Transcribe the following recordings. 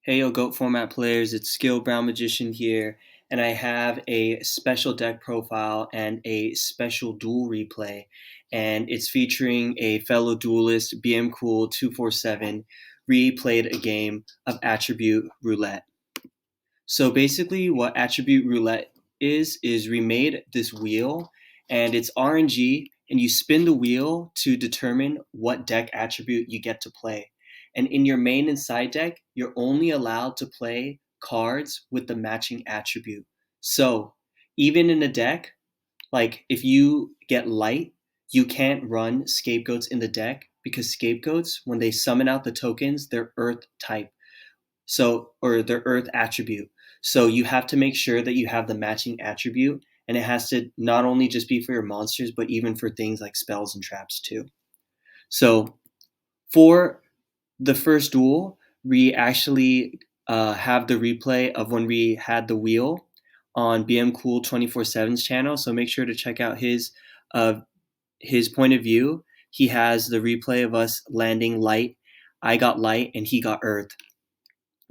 Hey yo, GOAT format players, it's Skill Brown Magician here, and I have a special deck profile and a special duel replay, and it's featuring a fellow duelist, bmcool247, replayed a game of Attribute Roulette. So basically, what Attribute Roulette is we made this wheel, and it's RNG, and you spin the wheel to determine what deck attribute you get to play. And in your main and side deck, you're only allowed to play cards with the matching attribute. So even in a deck, like if you get light, you can't run scapegoats in the deck because scapegoats, when they summon out the tokens, they're earth type. So, or the earth attribute. So you have to make sure that you have the matching attribute, and it has to not only just be for your monsters, but even for things like spells and traps too. So for the first duel, we actually have the replay of when we had the wheel on bmcool247's channel. So make sure to check out his point of view. He has the replay of us landing light. I got light and he got earth,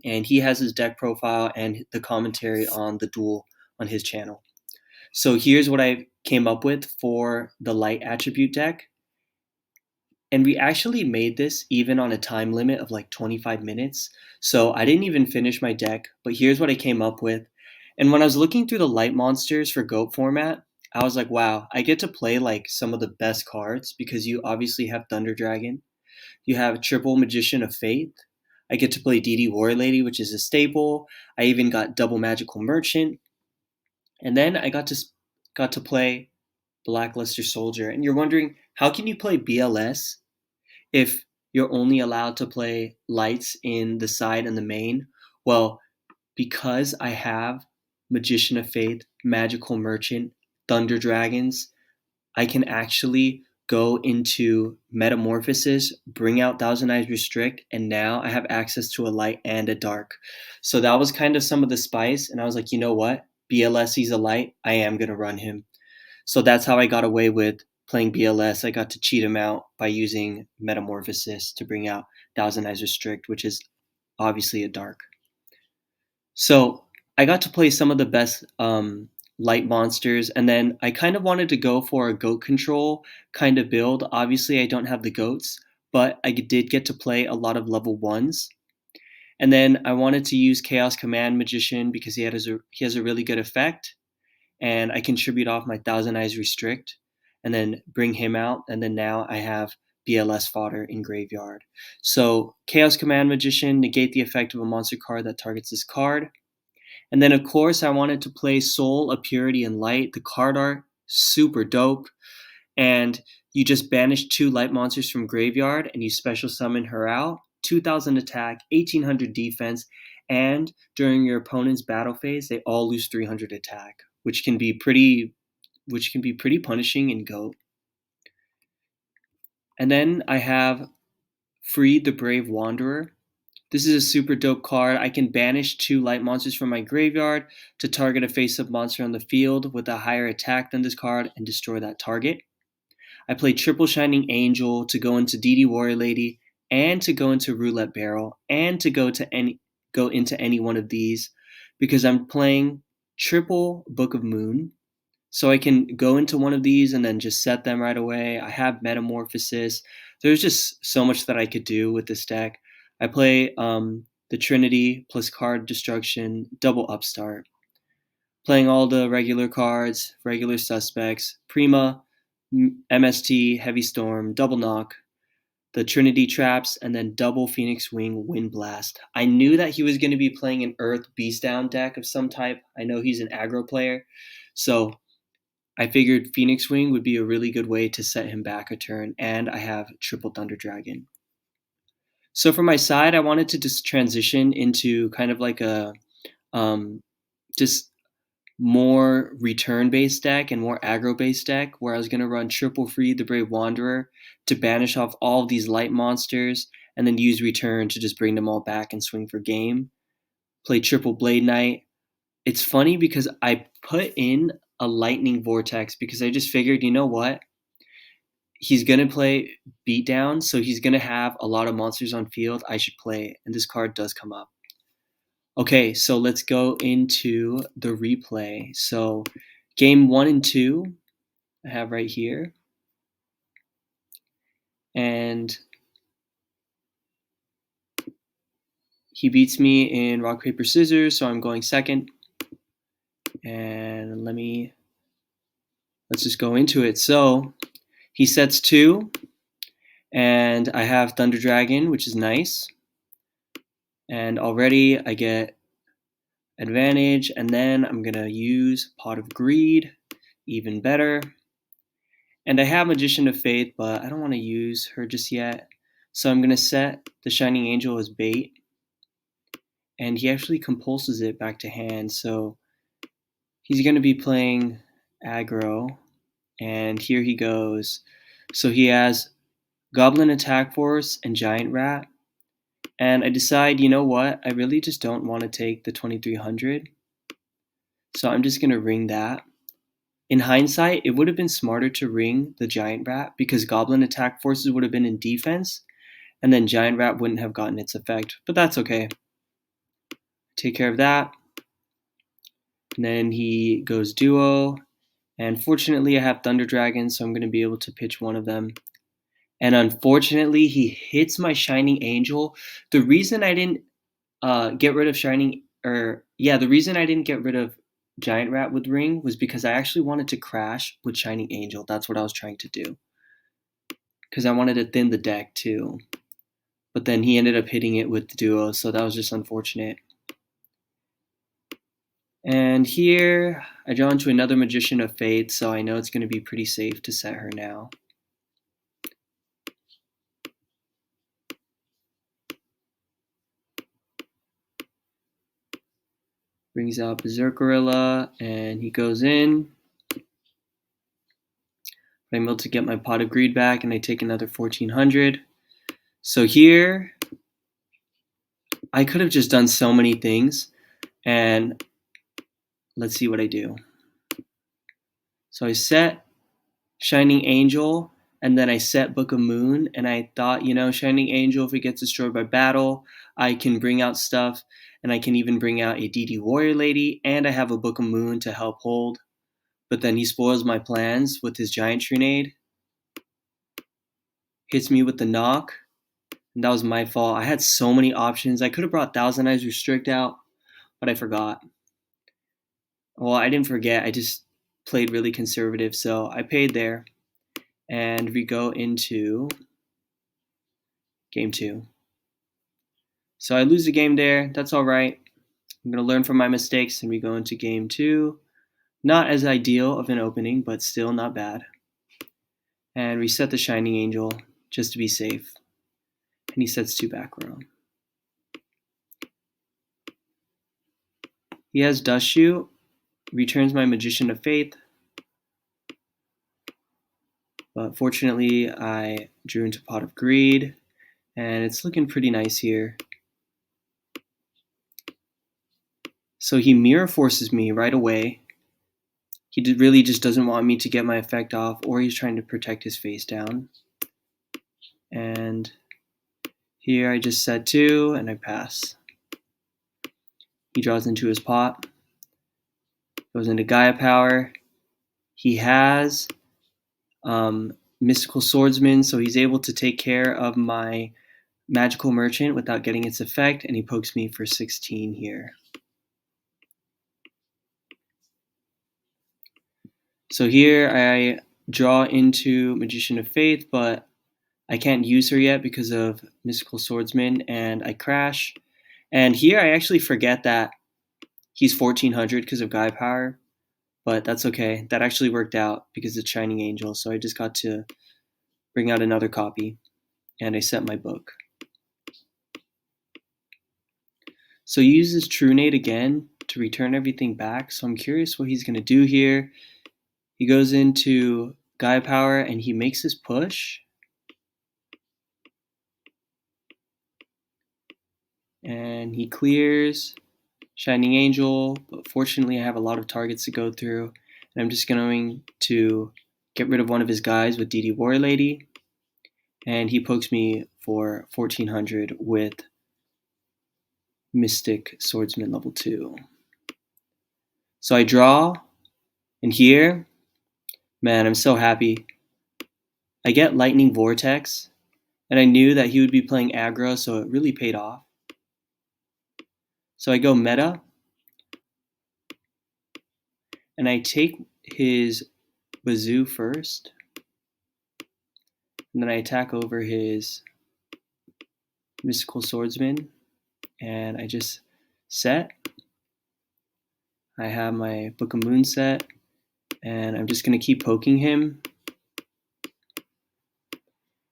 and he has his deck profile and the commentary on the duel on his channel. So here's what I came up with for the light attribute deck. And we actually made this even on a time limit of like 25 minutes. So I didn't even finish my deck, but here's what I came up with. And when I was looking through the light monsters for GOAT format, I was like, wow, I get to play like some of the best cards because you obviously have Thunder Dragon. You have Triple Magician of Faith. I get to play DD Warrior Lady, which is a staple. I even got Double Magical Merchant. And then I got to play Blackluster Soldier. And you're wondering, how can you play BLS if you're only allowed to play lights in the side and the main? Well, because I have Magician of Faith, Magical Merchant, Thunder Dragons, I can actually go into Metamorphosis, bring out Thousand Eyes Restrict, and now I have access to a light and a dark. So that was kind of some of the spice, and I was like, you know what? BLS, he's a light. I am going to run him. So that's how I got away with playing BLS. I got to cheat him out by using Metamorphosis to bring out Thousand Eyes Restrict, which is obviously a dark. So I got to play some of the best light monsters, and then I kind of wanted to go for a goat control kind of build. Obviously, I don't have the goats, but I did get to play a lot of level 1s. And then I wanted to use Chaos Command Magician because he has a really good effect, and I contribute off my Thousand Eyes Restrict, and then bring him out, and then now I have BLS fodder in graveyard. So Chaos Command Magician, negate the effect of a monster card that targets this card. And then, of course, I wanted to play Soul of Purity and Light. The card art, super dope. And you just banish 2 light monsters from graveyard, and you special summon her out. 2,000 attack, 1,800 defense, and during your opponent's battle phase, they all lose 300 attack, which can be pretty punishing in GOAT. And then I have Freed the Brave Wanderer. This is a super dope card. I can banish 2 light monsters from my graveyard to target a face-up monster on the field with a higher attack than this card and destroy that target. I play Triple Shining Angel to go into DD Warrior Lady and to go into Roulette Barrel and to go into any one of these because I'm playing Triple Book of Moon. So I can go into one of these and then just set them right away. I have Metamorphosis. There's just so much that I could do with this deck. I play the Trinity plus card destruction, double upstart. Playing all the regular cards, regular suspects, Prima, MST, Heavy Storm, double knock, the Trinity traps, and then double Phoenix Wing, Wind Blast. I knew that he was going to be playing an Earth Beatdown deck of some type. I know he's an aggro player. So I figured Phoenix Wing would be a really good way to set him back a turn, and I have Triple Thunder Dragon. So for my side, I wanted to just transition into kind of like a just more return-based deck and more aggro-based deck, where I was going to run Triple Freed the Brave Wanderer to banish off all of these light monsters, and then use return to just bring them all back and swing for game. Play Triple Blade Knight. It's funny because I put in a Lightning Vortex because I just figured, you know what? He's going to play Beatdown, so he's going to have a lot of monsters on field. I should play it, and this card does come up. Okay, so let's go into the replay. So game 1 and 2 I have right here. And he beats me in rock, paper, scissors, so I'm going second. And let's just go into it. So he sets 2, and I have Thunder Dragon, which is nice. And already I get advantage, and then I'm gonna use Pot of Greed, even better. And I have Magician of Faith, but I don't want to use her just yet. So I'm gonna set the Shining Angel as bait, and he actually compulses it back to hand. So he's gonna be playing aggro, and here he goes. So he has Goblin Attack Force and Giant Rat, and I decide, you know what? I really just don't want to take the 2300, so I'm just gonna ring that. In hindsight, it would have been smarter to ring the Giant Rat because Goblin Attack Forces would have been in defense, and then Giant Rat wouldn't have gotten its effect, but that's okay. Take care of that. And then he goes duo, and fortunately I have Thunder Dragon, so I'm going to be able to pitch one of them. And unfortunately, he hits my Shining Angel. The reason I didn't get rid of the reason I didn't get rid of Giant Rat with Ring was because I actually wanted to crash with Shining Angel. That's what I was trying to do. Because I wanted to thin the deck too. But then he ended up hitting it with the duo, so that was just unfortunate. And here, I draw into another Magician of Faith, so I know it's going to be pretty safe to set her now. Brings out Berserkerilla, and he goes in. I'm able to get my Pot of Greed back, and I take another 1400. So here, I could have just done so many things, and let's see what I do. So I set Shining Angel, and then I set Book of Moon, and I thought, Shining Angel, if it gets destroyed by battle, I can bring out stuff, and I can even bring out a DD Warrior Lady, and I have a Book of Moon to help hold. But then he spoils my plans with his Giant Trinade, hits me with the knock, and that was my fault. I had so many options. I could have brought Thousand Eyes Restrict out, but I forgot. Well, I didn't forget. I just played really conservative, so I paid there. And we go into game 2. So I lose the game there. That's all right. I'm going to learn from my mistakes, and we go into game 2. Not as ideal of an opening, but still not bad. And reset the Shining Angel just to be safe. And he sets 2 back row. He has Dust Shoot, returns my Magician of Faith, but fortunately I drew into Pot of Greed, and it's looking pretty nice here. So he Mirror Forces me right away. He really just doesn't want me to get my effect off, or he's trying to protect his face down. And here I just set 2, and I pass. He draws into his pot, goes into Gaia Power. He has Mystical Swordsman, so he's able to take care of my Magical Merchant without getting its effect, and he pokes me for 16 here. So here I draw into Magician of Faith, but I can't use her yet because of Mystical Swordsman, and I crash. And here I actually forget that he's 1400 because of Gaia Power, but that's okay. That actually worked out because it's Shining Angel, so I just got to bring out another copy, and I set my book. So he uses Trunade again to return everything back, so I'm curious what he's going to do here. He goes into Gaia Power, and he makes his push. And he clears Shining Angel, but fortunately I have a lot of targets to go through, and I'm just going to get rid of one of his guys with DD Warrior Lady, and he pokes me for 1400 with Mystic Swordsman level 2. So I draw, and here, man, I'm so happy. I get Lightning Vortex, and I knew that he would be playing aggro, so it really paid off. So I go meta, and I take his Bazoo first, and then I attack over his Mystical Swordsman, and I just set. I have my Book of Moon set, and I'm just going to keep poking him.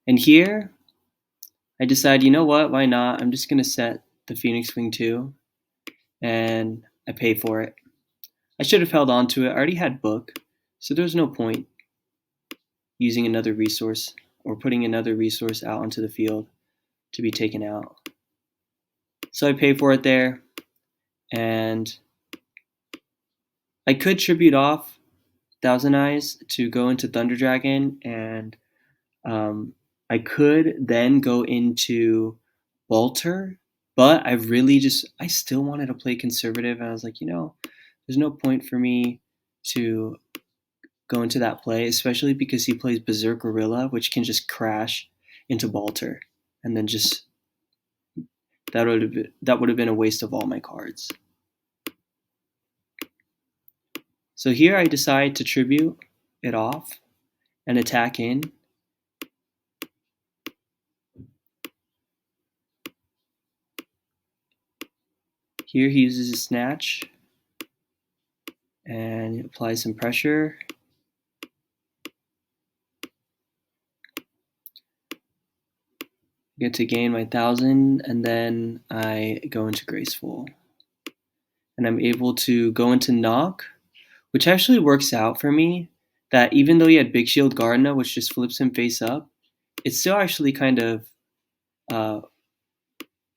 And here, I decide, you know what, why not? I'm just going to set the Phoenix Wing 2, and I pay for it. I should have held on to it. I already had Book, so there's no point using another resource or putting another resource out onto the field to be taken out. So I pay for it there, and I could tribute off Thousand Eyes to go into Thunder Dragon, and I could then go into Bolter, but I still wanted to play conservative, and I was like, there's no point for me to go into that play, especially because he plays Berserk Gorilla, which can just crash into Bolter, and then just that would have been a waste of all my cards. So here I decide to tribute it off and attack in. Here he uses a snatch and applies some pressure. Get to gain my 1,000, and then I go into Graceful. And I'm able to go into Knock, which actually works out for me, that even though he had Big Shield Gardna, which just flips him face up, it still actually kind of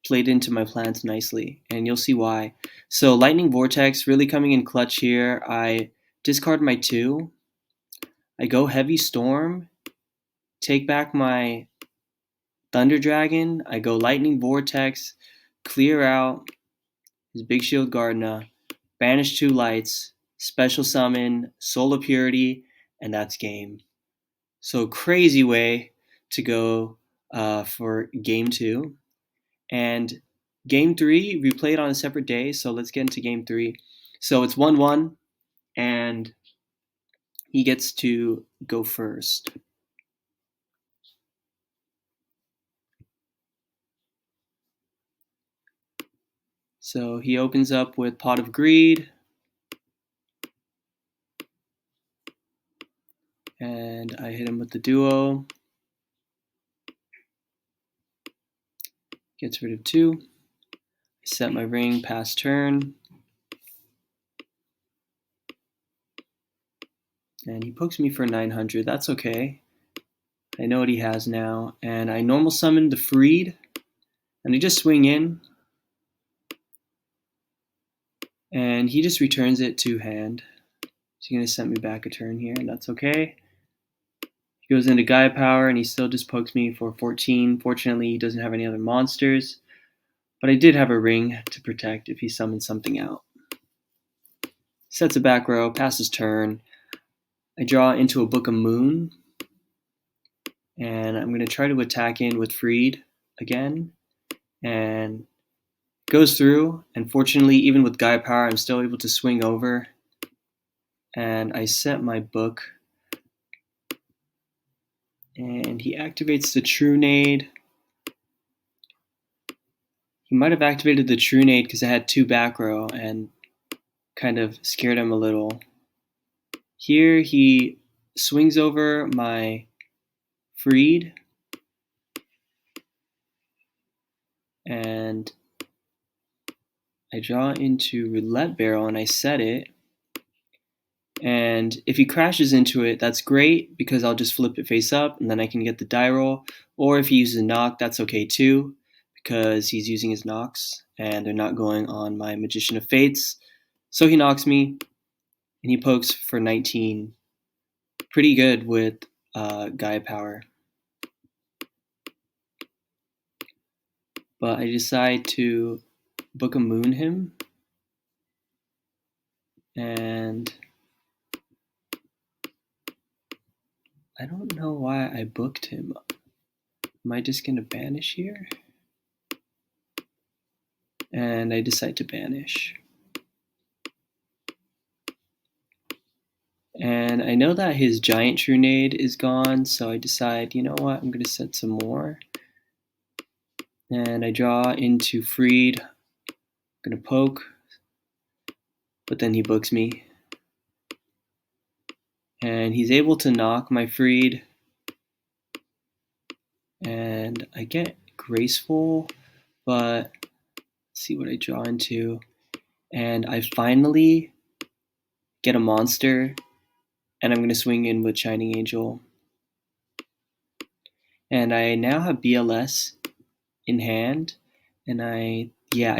played into my plans nicely, and you'll see why. So Lightning Vortex really coming in clutch here. I discard my 2. I go Heavy Storm, take back my Thunder Dragon. I go Lightning Vortex, clear out his Big Shield Gardna, banish 2 lights, special summon, Soul of Purity, and that's game. So crazy way to go for game 2. And game 3, we played on a separate day, so let's get into game 3. So it's 1-1, and he gets to go first. So he opens up with Pot of Greed, and I hit him with the duo. Gets rid of 2. Set my ring past turn. And he pokes me for 900. That's okay. I know what he has now. And I normal summon the Freed. And I just swing in. And he just returns it to hand. So he's going to send me back a turn here, and that's okay. He goes into Gaia Power, and he still just pokes me for 14. Fortunately, he doesn't have any other monsters. But I did have a ring to protect if he summons something out. Sets a back row, passes turn. I draw into a Book of Moon. And I'm going to try to attack in with Freed again. And goes through. And fortunately, even with Gaia Power, I'm still able to swing over. And I set my book. And he activates the True Nade. He might have activated the True Nade because I had 2 back row and kind of scared him a little. Here he swings over my Freed, and I draw into Roulette Barrel and I set it. And if he crashes into it, that's great because I'll just flip it face up and then I can get the die roll. Or if he uses a knock, that's okay too because he's using his knocks and they're not going on my Magician of Fates. So he knocks me and he pokes for 19. Pretty good with Gaia Power. But I decide to Book a Moon him, and I don't know why I booked him. Am I just gonna banish here? And I decide to banish. And I know that his giant Trunade is gone, so I decide, you know what, I'm gonna set some more. And I draw into Freed. I'm gonna poke, but then he books me. And he's able to knock my Freed. And I get Graceful, but let's see what I draw into. And I finally get a monster, and I'm gonna swing in with Shining Angel. And I now have BLS in hand, and I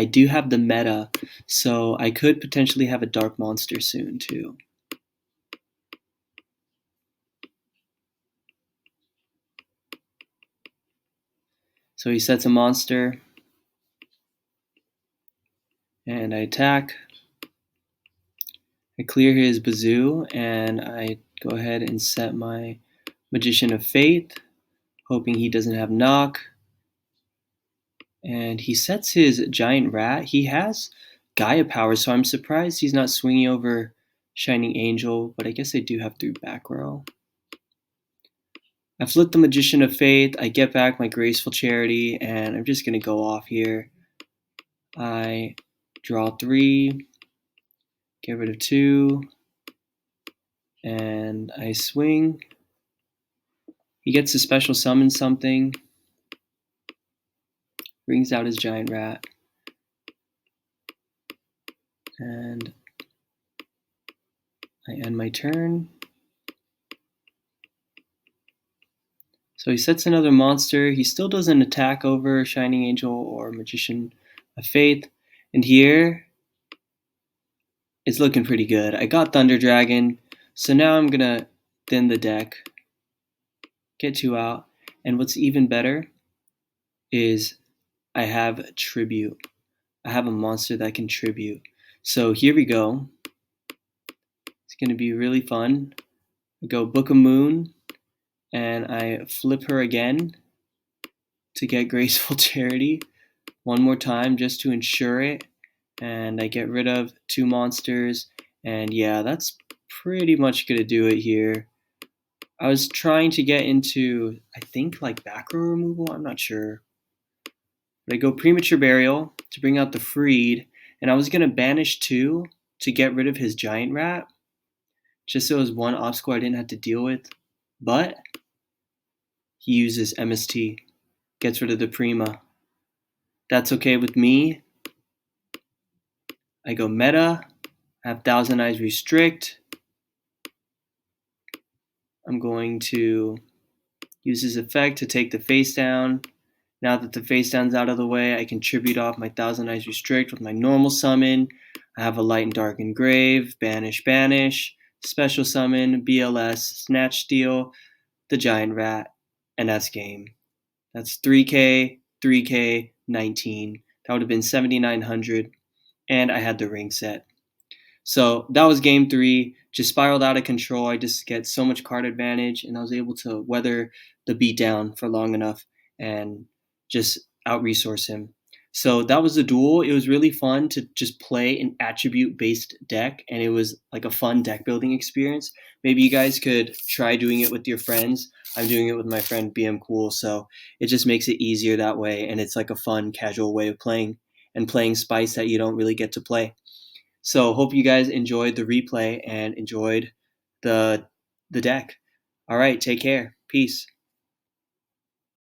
do have the meta, so I could potentially have a dark monster soon too. So he sets a monster, and I attack. I clear his Bazoo, and I go ahead and set my Magician of Faith, hoping he doesn't have knock. And he sets his Giant Rat. He has Gaia power, so I'm surprised he's not swinging over Shining Angel, but I guess I do have through back row. I flip the Magician of Faith, I get back my Graceful Charity, and I'm just going to go off here. I draw 3, get rid of 2, and I swing. He gets to special summon something, brings out his Giant Rat, and I end my turn. So he sets another monster. He still doesn't attack over Shining Angel or Magician of Faith. And here, it's looking pretty good. I got Thunder Dragon, so now I'm going to thin the deck, get 2 out. And what's even better is I have Tribute. I have a monster that can Tribute. So here we go. It's going to be really fun. I go Book a Moon, and I flip her again to get Graceful Charity one more time just to ensure it. And I get rid of 2 monsters. And yeah, that's pretty much going to do it here. I was trying to get into, I think, like back row removal. I'm not sure. But I go Premature Burial to bring out the Freed. And I was going to banish 2 to get rid of his Giant Rat, just so it was one obstacle I didn't have to deal with. But he uses MST, gets rid of the Prima. That's okay with me. I go meta, I have Thousand Eyes Restrict. I'm going to use his effect to take the face down. Now that the face down's out of the way, I can tribute off my Thousand Eyes Restrict with my normal summon. I have a Light and Dark Engrave, Banish, Special Summon, BLS, Snatch Steal, the Giant Rat, and that's game. That's 3K, 3K, 19. That would have been 7,900, and I had the ring set. So that was game 3. Just spiraled out of control. I just get so much card advantage, and I was able to weather the beatdown for long enough and just out-resource him. So that was the duel. It was really fun to just play an attribute-based deck, and it was like a fun deck-building experience. Maybe you guys could try doing it with your friends. I'm doing it with my friend bmcool, so it just makes it easier that way, and it's like a fun, casual way of playing and playing Spice that you don't really get to play. So hope you guys enjoyed the replay and enjoyed the deck. All right, take care. Peace.